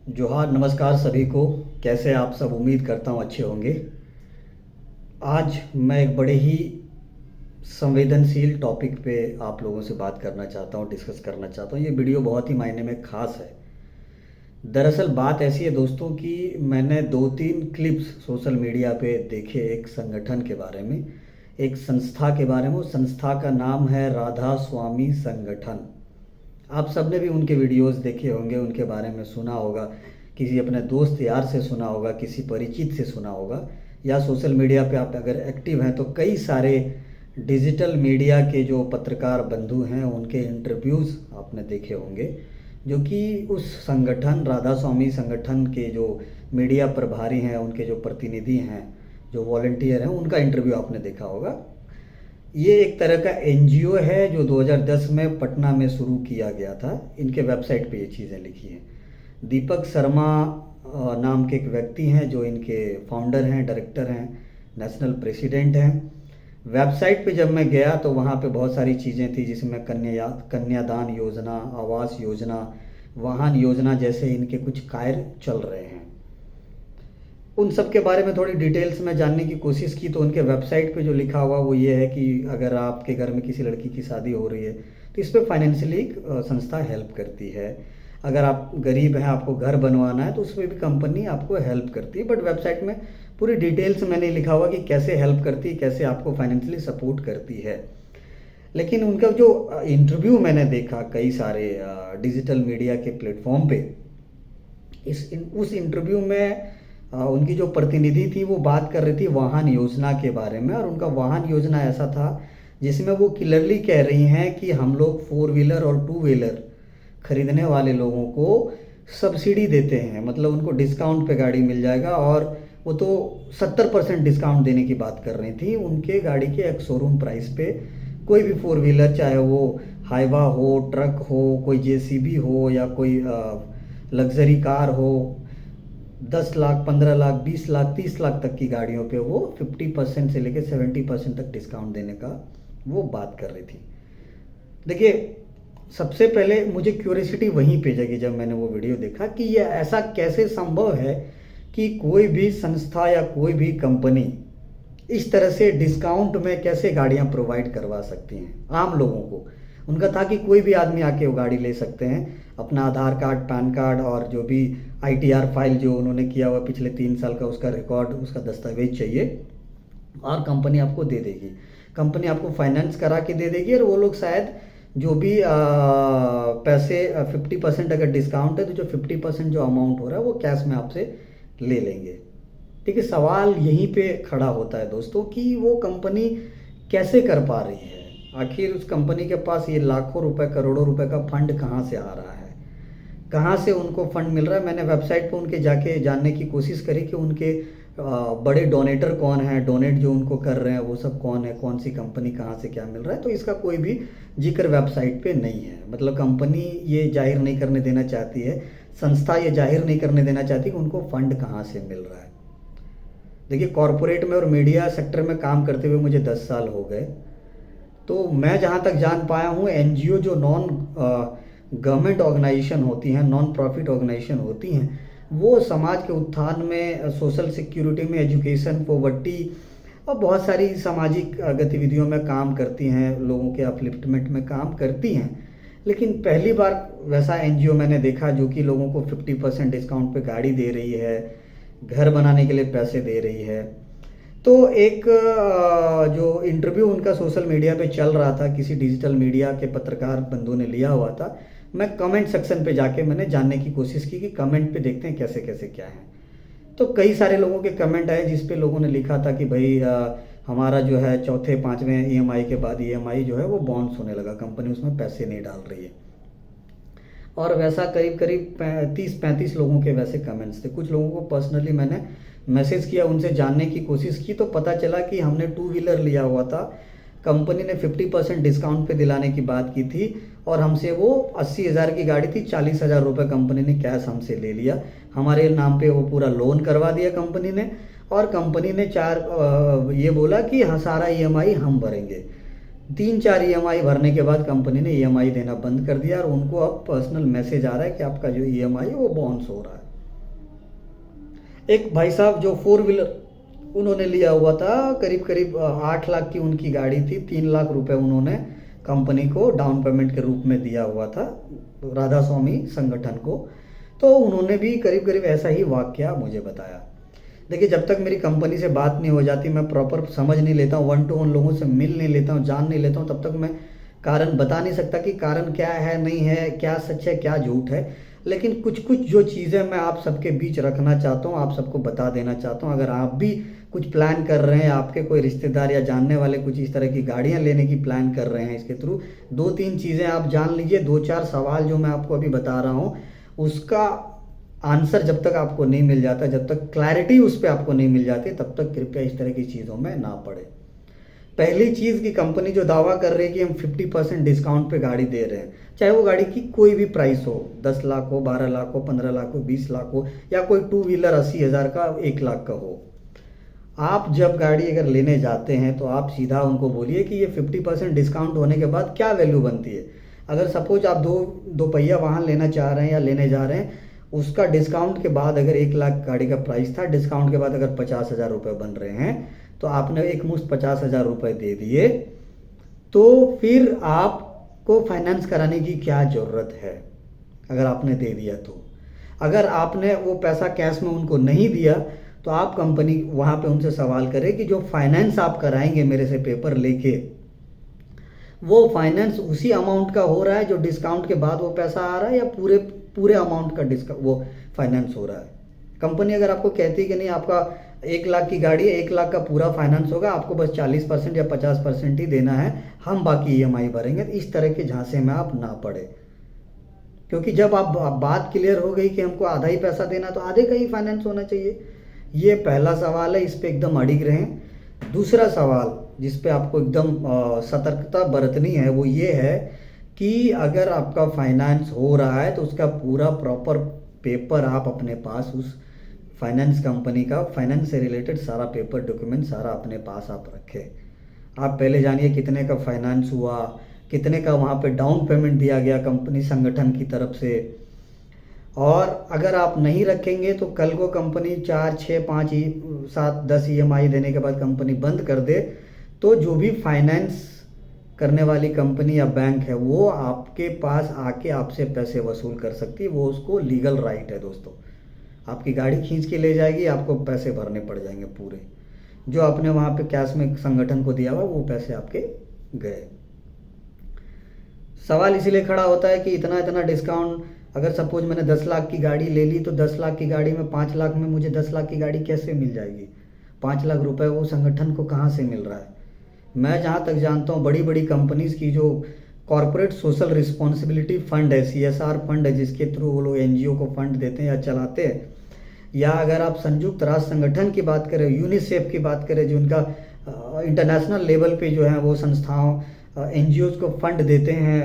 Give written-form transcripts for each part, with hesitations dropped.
जोहार, नमस्कार सभी को। कैसे आप सब? उम्मीद करता हूँ अच्छे होंगे। आज मैं एक बड़े ही संवेदनशील टॉपिक पे आप लोगों से बात करना चाहता हूँ, डिस्कस करना चाहता हूँ। ये वीडियो बहुत ही मायने में ख़ास है। दरअसल बात ऐसी है दोस्तों कि मैंने दो तीन क्लिप्स सोशल मीडिया पे देखे एक संगठन के बारे में, एक संस्था के बारे में। उस संस्था का नाम है राधा स्वामी संगठन। आप सबने भी उनके वीडियोस देखे होंगे, उनके बारे में सुना होगा, किसी अपने दोस्त यार से सुना होगा, किसी परिचित से सुना होगा, या सोशल मीडिया पे आप अगर एक्टिव हैं तो कई सारे डिजिटल मीडिया के जो पत्रकार बंधु हैं उनके इंटरव्यूज़ आपने देखे होंगे, जो कि उस संगठन राधा स्वामी संगठन के जो मीडिया प्रभारी हैं, उनके जो प्रतिनिधि हैं, जो वॉलंटियर हैं, उनका इंटरव्यू आपने देखा होगा। ये एक तरह का एनजीओ है जो 2010 में पटना में शुरू किया गया था। इनके वेबसाइट पे ये चीज़ें लिखी हैं। दीपक शर्मा नाम के एक व्यक्ति हैं जो इनके फाउंडर हैं, डायरेक्टर हैं, नेशनल प्रेसिडेंट हैं। वेबसाइट पे जब मैं गया तो वहाँ पे बहुत सारी चीज़ें थी, जिसमें कन्यादान योजना, आवास योजना, वाहन योजना जैसे इनके कुछ कार्य चल रहे हैं। उन सब के बारे में थोड़ी डिटेल्स में जानने की कोशिश की तो उनके वेबसाइट पे जो लिखा हुआ वो ये है कि अगर आपके घर में किसी लड़की की शादी हो रही है तो इस पर फाइनेंशियली संस्था हेल्प करती है। अगर आप गरीब हैं, आपको घर बनवाना है तो उसमें भी कंपनी आपको हेल्प करती है। बट वेबसाइट में पूरी डिटेल्स में नहीं लिखा हुआ कि कैसे हेल्प करती है, कैसे आपको फाइनेंशियली सपोर्ट करती है। लेकिन उनका जो इंटरव्यू मैंने देखा कई सारे डिजिटल मीडिया के प्लेटफॉर्म पे, उस इंटरव्यू में उनकी जो प्रतिनिधि थी वो बात कर रही थी वाहन योजना के बारे में। और उनका वाहन योजना ऐसा था जिसमें वो क्लियरली कह रही हैं कि हम लोग 4 व्हीलर और 2 व्हीलर खरीदने वाले लोगों को सब्सिडी देते हैं, मतलब उनको डिस्काउंट पे गाड़ी मिल जाएगा। और वो तो 70% डिस्काउंट देने की बात कर रही थी उनके गाड़ी के एक शोरूम प्राइस पे। कोई भी 4 व्हीलर, चाहे वो हाइवा हो, ट्रक हो, कोई जेसीबी हो, या कोई लग्जरी कार हो, 10 लाख, 15 लाख, 20 लाख, 30 लाख तक की गाड़ियों पे वो 50% से लेकर 70% तक डिस्काउंट देने का वो बात कर रही थी। देखिए, सबसे पहले मुझे क्यूरियोसिटी वहीं पे जगी जब मैंने वो वीडियो देखा कि ये ऐसा कैसे संभव है कि कोई भी संस्था या कोई भी कंपनी इस तरह से डिस्काउंट में कैसे गाड़ियां प्रोवाइड करवा सकती हैं आम लोगों को। उनका था कि कोई भी आदमी आके वो गाड़ी ले सकते हैं, अपना आधार कार्ड, पैन कार्ड और जो भी आईटीआर फाइल जो उन्होंने किया हुआ पिछले 3 साल का उसका रिकॉर्ड, उसका दस्तावेज चाहिए और कंपनी आपको दे देगी। कंपनी आपको फाइनेंस करा के दे देगी और वो लोग शायद जो भी पैसे 50% अगर डिस्काउंट है तो जो 50% जो अमाउंट हो रहा है वो कैश में आपसे ले लेंगे। ठीक है, सवाल यहीं पे खड़ा होता है दोस्तों कि वो कंपनी कैसे कर पा रही है। आखिर उस कंपनी के पास ये लाखों रुपए, करोड़ों रुपए का फंड कहाँ से आ रहा है, कहाँ से उनको फंड मिल रहा है। मैंने वेबसाइट पर उनके जाके जानने की कोशिश करी कि उनके बड़े डोनेटर कौन हैं, डोनेट जो उनको कर रहे हैं वो सब कौन है, कौन सी कंपनी, कहाँ से क्या मिल रहा है। तो इसका कोई भी जिक्र वेबसाइट पे नहीं है। मतलब कंपनी ये जाहिर नहीं करने देना चाहती है, संस्था ये जाहिर नहीं करने देना चाहती कि उनको फंड कहाँ से मिल रहा है। देखिए, कॉरपोरेट में और मीडिया सेक्टर में काम करते हुए मुझे 10 साल हो गए, तो मैं जहाँ तक जान पाया हूँ एनजीओ जो नॉन गवर्नमेंट ऑर्गेनाइजेशन होती हैं, नॉन प्रॉफिट ऑर्गेनाइजेशन होती हैं, वो समाज के उत्थान में, सोशल सिक्योरिटी में, एजुकेशन, पॉवर्टी और बहुत सारी सामाजिक गतिविधियों में काम करती हैं, लोगों के अपलिफ्टमेंट में काम करती हैं। लेकिन पहली बार वैसा एनजीओ मैंने देखा जो कि लोगों को 50% डिस्काउंट पे गाड़ी दे रही है, घर बनाने के लिए पैसे दे रही है। तो एक जो इंटरव्यू उनका सोशल मीडिया पे चल रहा था, किसी डिजिटल मीडिया के पत्रकार बंधु ने लिया हुआ था। मैं कमेंट सेक्शन पे जाके मैंने जानने की कोशिश की कि कमेंट पे देखते हैं कैसे कैसे क्या है। तो कई सारे लोगों के कमेंट आए जिस पे लोगों ने लिखा था कि भाई हमारा जो है चौथे पांचवें ईएमआई के बाद ईएमआई जो है वो बाउंस होने लगा, कंपनी उसमें पैसे नहीं डाल रही है। और वैसा करीब करीब 30-35 लोगों के वैसे कमेंट्स थे। कुछ लोगों को पर्सनली मैंने मैसेज किया, उनसे जानने की कोशिश की, तो पता चला कि हमने 2 व्हीलर लिया हुआ था, कंपनी ने 50% डिस्काउंट पे दिलाने की बात की थी और हमसे वो 80,000 की गाड़ी थी, 40,000 रुपये कंपनी ने कैश हमसे ले लिया। हमारे नाम पे वो पूरा लोन करवा दिया कंपनी ने, और कंपनी ने ये बोला कि हाँ सारा ईएमआई हम भरेंगे। 3-4 ईएमआई भरने के बाद कंपनी ने ईएमआई देना बंद कर दिया और उनको अब पर्सनल मैसेज आ रहा है कि आपका जो ईएमआई है वो बाउंस हो रहा है। एक भाई साहब जो फोर व्हीलर उन्होंने लिया हुआ था, करीब करीब 8 लाख की उनकी गाड़ी थी, 3 लाख रुपए उन्होंने कंपनी को डाउन पेमेंट के रूप में दिया हुआ था, राधा स्वामी संगठन को। तो उन्होंने भी करीब करीब ऐसा ही वाकया मुझे बताया। देखिए, जब तक मेरी कंपनी से बात नहीं हो जाती, मैं प्रॉपर समझ नहीं लेता हूँ, वन टू वन लोगों से मिल नहीं लेता हूँ, जान नहीं लेता हूँ, तब तक मैं कारण बता नहीं सकता कि कारण क्या है, नहीं है, क्या सच है, क्या झूठ है। लेकिन कुछ कुछ जो चीज़ें मैं आप सबके बीच रखना चाहता हूँ, आप सबको बता देना चाहता हूँ। अगर आप भी कुछ प्लान कर रहे हैं, आपके कोई रिश्तेदार या जानने वाले कुछ इस तरह की गाड़ियाँ लेने की प्लान कर रहे हैं इसके थ्रू, दो तीन चीज़ें आप जान लीजिए। दो चार सवाल जो मैं आपको अभी बता रहा हूँ, उसका आंसर जब तक आपको नहीं मिल जाता, जब तक क्लैरिटी उस पर आपको नहीं मिल जाती, तब तक कृपया इस तरह की चीज़ों में ना पड़े। पहली चीज़ की कंपनी जो दावा कर रही है कि हम 50% डिस्काउंट पे गाड़ी दे रहे हैं, चाहे वो गाड़ी की कोई भी प्राइस हो, 10 लाख हो, 12 लाख हो, 15 लाख हो, 20 लाख हो, या कोई टू व्हीलर 80,000 का, 1 लाख का हो। आप जब गाड़ी अगर लेने जाते हैं तो आप सीधा उनको बोलिए कि ये 50% डिस्काउंट होने के बाद क्या वैल्यू बनती है। अगर सपोज आप दो पहिया वाहन लेना चाह रहे हैं या लेने जा रहे हैं, उसका डिस्काउंट के बाद अगर 1 लाख गाड़ी का प्राइस था, डिस्काउंट के बाद अगर 50,000 रुपये बन रहे हैं, तो आपने एक मुश्त 50,000 रुपये दे दिए, तो फिर आपको फाइनेंस कराने की क्या ज़रूरत है अगर आपने दे दिया तो। अगर आपने वो पैसा कैश में उनको नहीं दिया, तो आप कंपनी वहाँ पे उनसे सवाल करें कि जो फाइनेंस आप कराएंगे मेरे से पेपर लेके, वो फाइनेंस उसी अमाउंट का हो रहा है जो डिस्काउंट के बाद वो पैसा आ रहा है, या पूरे पूरे अमाउंट का डिस्काउंट वो फाइनेंस हो रहा है। कंपनी अगर आपको कहती है कि नहीं, आपका 1 लाख की गाड़ी है, 1 लाख का पूरा फाइनेंस होगा, आपको बस 40% या 50% ही देना है, हम बाकी EMI भरेंगे, तो इस तरह के झांसे में आप ना पड़े। क्योंकि जब आप बात क्लियर हो गई कि हमको आधा ही पैसा देना, तो आधे का ही फाइनेंस होना चाहिए। ये पहला सवाल है, इस पे एकदम अडिग रहें। दूसरा सवाल जिस पे आपको एकदम सतर्कता बरतनी है, वो ये है कि अगर आपका फाइनेंस हो रहा है तो उसका पूरा प्रॉपर पेपर आप अपने पास, उस फाइनेंस कंपनी का फाइनेंस से रिलेटेड सारा पेपर डॉक्यूमेंट सारा अपने पास आप रखें। आप पहले जानिए कितने का फाइनेंस हुआ, कितने का वहाँ पे डाउन पेमेंट दिया गया कंपनी संगठन की तरफ से। और अगर आप नहीं रखेंगे तो कल को कंपनी 4, 6, 5, 7, 10 EMI देने के बाद कंपनी बंद कर दे, तो जो भी फाइनेंस करने वाली कंपनी या बैंक है, वो आपके पास आके आपसे पैसे वसूल कर सकती है। वो उसको लीगल राइट है दोस्तों। आपकी गाड़ी खींच के ले जाएगी, आपको पैसे भरने पड़ जाएंगे पूरे, जो आपने वहाँ पे कैश में संगठन को दिया हुआ वो पैसे आपके गए। सवाल इसीलिए खड़ा होता है कि इतना इतना डिस्काउंट, अगर सपोज मैंने 10 लाख की गाड़ी ले ली, तो 10 लाख की गाड़ी में 5 लाख में मुझे 10 लाख की गाड़ी कैसे मिल जाएगी? 5 लाख रुपए वो संगठन को कहाँ से मिल रहा है? मैं जहाँ तक जानता हूँ, बड़ी बड़ी कंपनीज की जो कॉरपोरेट सोशल रिस्पॉन्सिबिलिटी फंड है, CSR फंड है, जिसके थ्रू वो लोग NGO को फंड देते हैं या चलाते हैं, या अगर आप संयुक्त राष्ट्र संगठन की बात करें, यूनिसेफ की बात करें, जो उनका इंटरनेशनल लेवल पे जो है वो संस्थाओं NGOs को फंड देते हैं,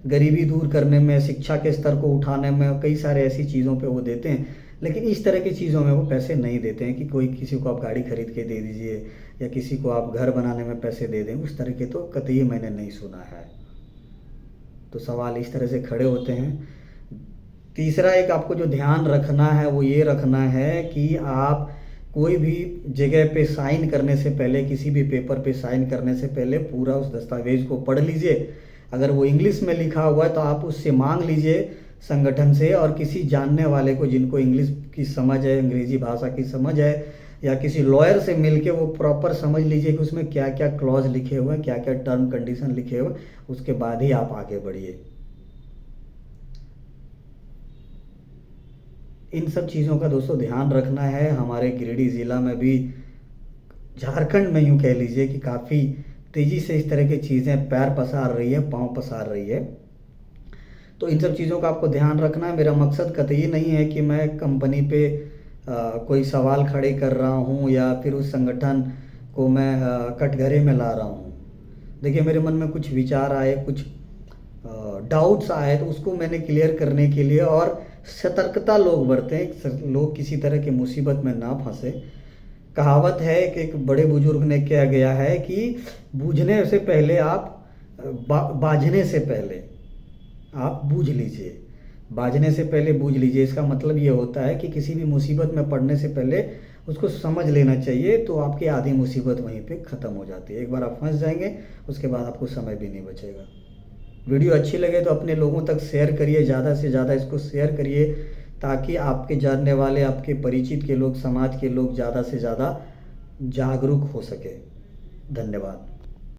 गरीबी दूर करने में, शिक्षा के स्तर को उठाने में, कई सारे ऐसी चीज़ों पे वो देते हैं। लेकिन इस तरह की चीज़ों में वो पैसे नहीं देते हैं कि कोई किसी को आप गाड़ी खरीद के दे दीजिए या किसी को आप घर बनाने में पैसे दे दें, उस तरह के तो कतई मैंने नहीं सुना है। तो सवाल इस तरह से खड़े होते हैं। तीसरा एक आपको जो ध्यान रखना है वो ये रखना है कि आप कोई भी जगह पे साइन करने से पहले, किसी भी पेपर पे साइन करने से पहले पूरा उस दस्तावेज को पढ़ लीजिए। अगर वो इंग्लिश में लिखा हुआ है तो आप उससे मांग लीजिए संगठन से, और किसी जानने वाले को जिनको इंग्लिश की समझ है, अंग्रेजी भाषा की समझ है, या किसी लॉयर से मिलके वो प्रॉपर समझ लीजिए कि उसमें क्या क्या क्लॉज लिखे हुए हैं, क्या क्या टर्म कंडीशन लिखे हुए हैं, उसके बाद ही आप आगे बढ़िए। इन सब चीज़ों का दोस्तों ध्यान रखना है। हमारे गिरिडीह ज़िला में भी, झारखंड में यूँ कह लीजिए कि काफ़ी तेज़ी से इस तरह की चीज़ें पैर पसार रही है, पाँव पसार रही है। तो इन सब चीज़ों का आपको ध्यान रखना है। मेरा मकसद कतई नहीं है कि मैं कंपनी पे कोई सवाल खड़े कर रहा हूँ या फिर उस संगठन को मैं कटघरे में ला रहा हूँ। देखिए, मेरे मन में कुछ विचार आए, कुछ डाउट्स आए, तो उसको मैंने क्लियर करने के लिए, और सतर्कता लोग बरतें, लोग किसी तरह की मुसीबत में ना फंसे। कहावत है कि एक बड़े बुजुर्ग ने क्या गया है कि बूझने से पहले आप बाझने से पहले आप बूझ लीजिए। बाजने से पहले बूझ लीजिए, इसका मतलब ये होता है कि किसी भी मुसीबत में पड़ने से पहले उसको समझ लेना चाहिए, तो आपकी आधी मुसीबत वहीं पे ख़त्म हो जाती है। एक बार आप फंस जाएंगे, उसके बाद आपको समय भी नहीं बचेगा। वीडियो अच्छी लगे तो अपने लोगों तक शेयर करिए, ज़्यादा से ज़्यादा इसको शेयर करिए, ताकि आपके जानने वाले, आपके परिचित के लोग, समाज के लोग ज़्यादा से ज़्यादा जागरूक हो सके। धन्यवाद।